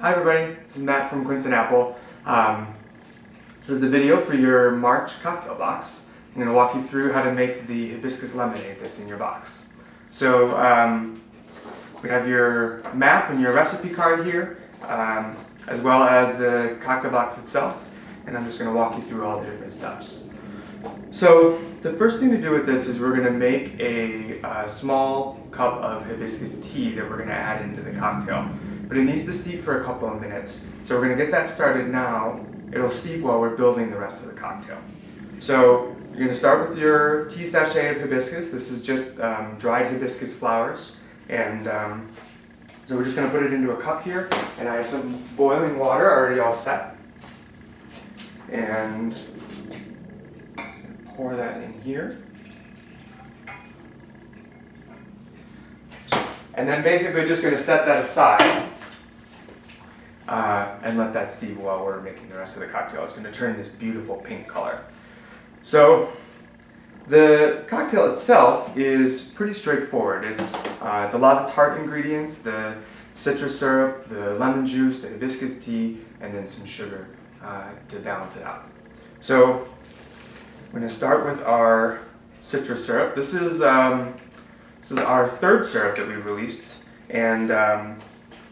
Hi everybody, this is Matt from Quince and Apple. This is the video for your March cocktail box. I'm going to walk you through how to make the Hibiscus Lemonade that's in your box. So we have your map and your recipe card here, as well as the cocktail box itself, and I'm just going to walk you through all the different steps. So the first thing to do with this is we're going to make a small cup of hibiscus tea that we're going to add into the cocktail. But it needs to steep for a couple of minutes. So we're going to get that started now. It'll steep while we're building the rest of the cocktail. So you're going to start with your tea sachet of hibiscus. This is just dried hibiscus flowers. And so we're just going to put it into a cup here. And I have some boiling water already all set. And pour that in here. And then basically just going to set that aside and let that steep while we're making the rest of the cocktail. It's going to turn this beautiful pink color. So the cocktail itself is pretty straightforward. It's a lot of tart ingredients, the citrus syrup, the lemon juice, the hibiscus tea, and then some sugar to balance it out. So we're going to start with our citrus syrup. This is our third syrup that we released, and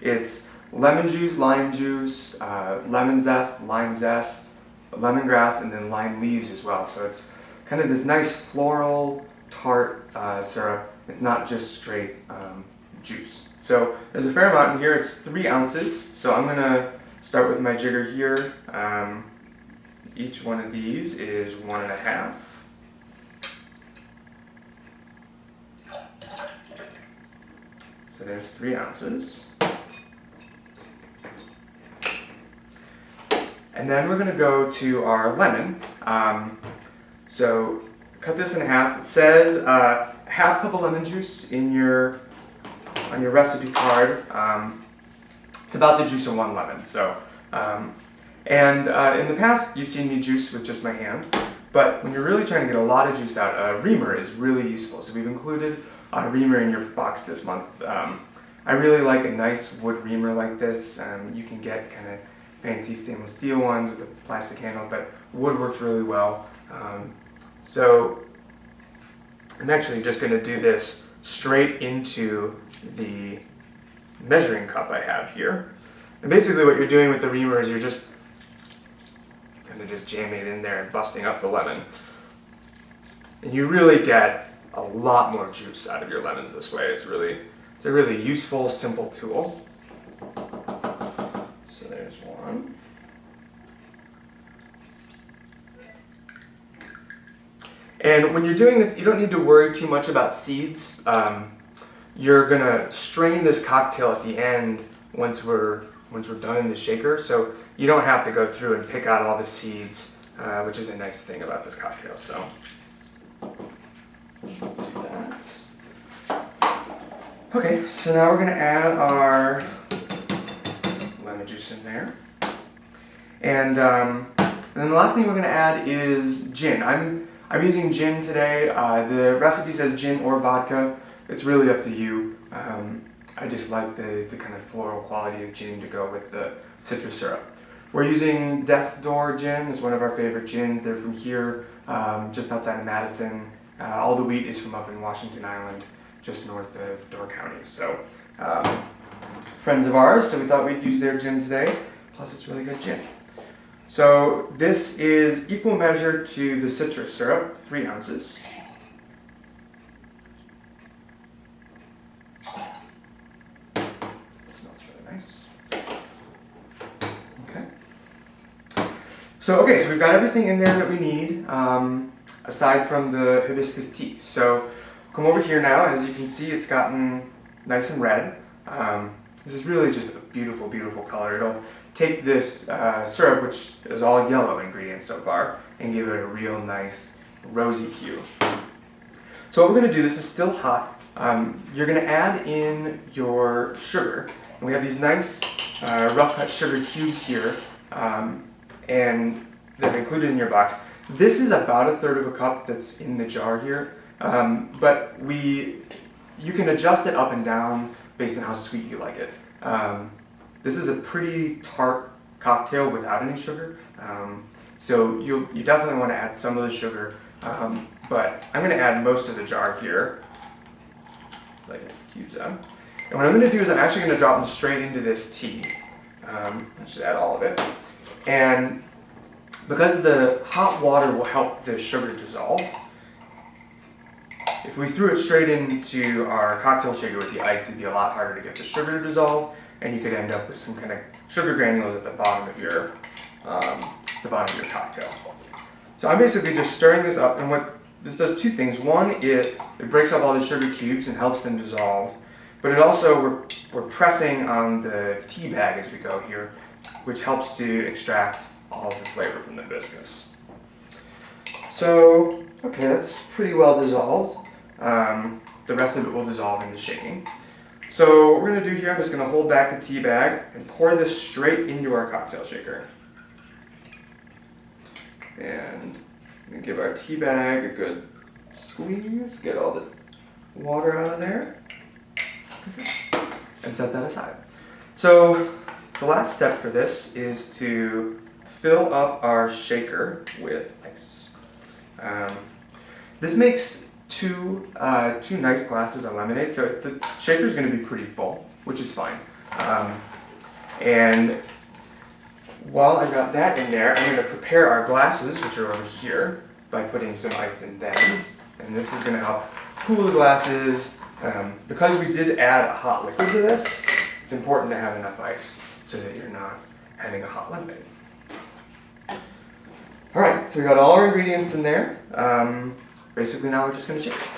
it's lemon juice, lime juice, lemon zest, lime zest, lemongrass, and then lime leaves as well. So it's kind of this nice floral tart syrup. It's not just straight juice. So there's a fair amount in here. It's 3 ounces. So I'm going to start with my jigger here. Each one of these is 1.5. So there's 3 ounces. And then we're going to go to our lemon. So cut this in half. It says half cup of lemon juice on your recipe card. It's about the juice of 1 lemon. So, in the past you've seen me juice with just my hand, but when you're really trying to get a lot of juice out, a reamer is really useful. So we've included a reamer in your box this month. I really like a nice wood reamer like this. You can get kind of fancy stainless steel ones with a plastic handle, but wood works really well. So I'm actually just going to do this straight into the measuring cup I have here. And basically what you're doing with the reamer is you're just kind of just jamming it in there and busting up the lemon. And you really get a lot more juice out of your lemons this way. It's a really useful, simple tool. So there's one. And when you're doing this, you don't need to worry too much about seeds. You're gonna strain this cocktail at the end once we're done in the shaker, so you don't have to go through and pick out all the seeds, which is a nice thing about this cocktail. So do that. Okay, so now we're gonna add our lemon juice in there, and then the last thing we're gonna add is gin. I'm using gin today. The recipe says gin or vodka. It's really up to you. I just like the kind of floral quality of gin to go with the citrus syrup. We're using Death's Door gin. It's one of our favorite gins. They're from here, just outside of Madison. All the wheat is from up in Washington Island, just north of Door County. So friends of ours, so we thought we'd use their gin today. Plus it's really good gin. So this is equal measure to the citrus syrup, 3 ounces. It smells really nice. Okay. So we've got everything in there that we need, aside from the hibiscus tea. So come over here now. As you can see, it's gotten nice and red. This is really just a beautiful, beautiful color. It'll take this syrup, which is all yellow ingredients so far, and give it a real nice rosy hue. So what we're going to do, this is still hot, you're going to add in your sugar. And we have these nice rough cut sugar cubes here, and they're included in your box. This is about 1/3 of a cup that's in the jar here, but you can adjust it up and down based on how sweet you like it. This is a pretty tart cocktail without any sugar. So you definitely want to add some of the sugar, but I'm going to add most of the jar here, like cubes up. And what I'm going to do is I'm actually going to drop them straight into this tea. Let's just add all of it. And because the hot water will help the sugar dissolve, if we threw it straight into our cocktail shaker with the ice, it'd be a lot harder to get the sugar to dissolve, and you could end up with some kind of sugar granules at the bottom of your cocktail. So I'm basically just stirring this up, and what this does two things. One, it breaks up all the sugar cubes and helps them dissolve, but it also, we're pressing on the tea bag as we go here, which helps to extract all of the flavor from the hibiscus. So, okay, that's pretty well dissolved. The rest of it will dissolve in the shaking. So what we're going to do here, I'm just going to hold back the tea bag and pour this straight into our cocktail shaker. And I'm going to give our tea bag a good squeeze, get all the water out of there, and set that aside. So the last step for this is to fill up our shaker with ice. This makes two nice glasses of lemonade, so the shaker is going to be pretty full, which is fine. And while I've got that in there, I'm going to prepare our glasses, which are over here, by putting some ice in them. And this is going to help cool the glasses. Because we did add a hot liquid to this, it's important to have enough ice so that you're not having a hot lemonade. Alright, so we got all our ingredients in there. Basically now we're just going to shake it.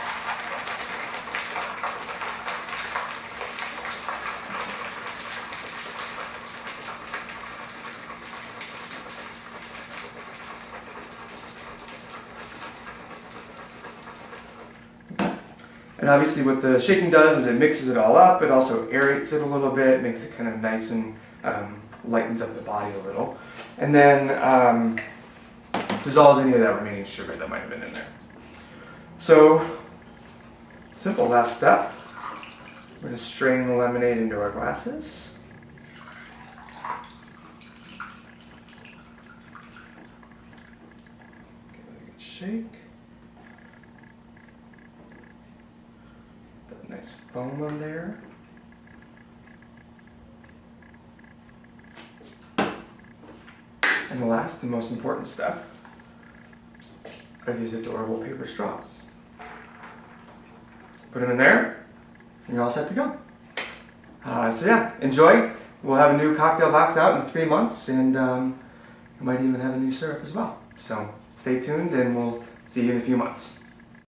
And obviously what the shaking does is it mixes it all up, it also aerates it a little bit, makes it kind of nice and lightens up the body a little. And then dissolves any of that remaining sugar that might have been in there. So, simple last step. We're going to strain the lemonade into our glasses. Give it a good shake. Got a nice foam on there. And the last and most important step are these adorable paper straws. Put them in there, and you're all set to go. So yeah, enjoy. We'll have a new cocktail box out in 3 months, and we might even have a new syrup as well. So stay tuned, and we'll see you in a few months.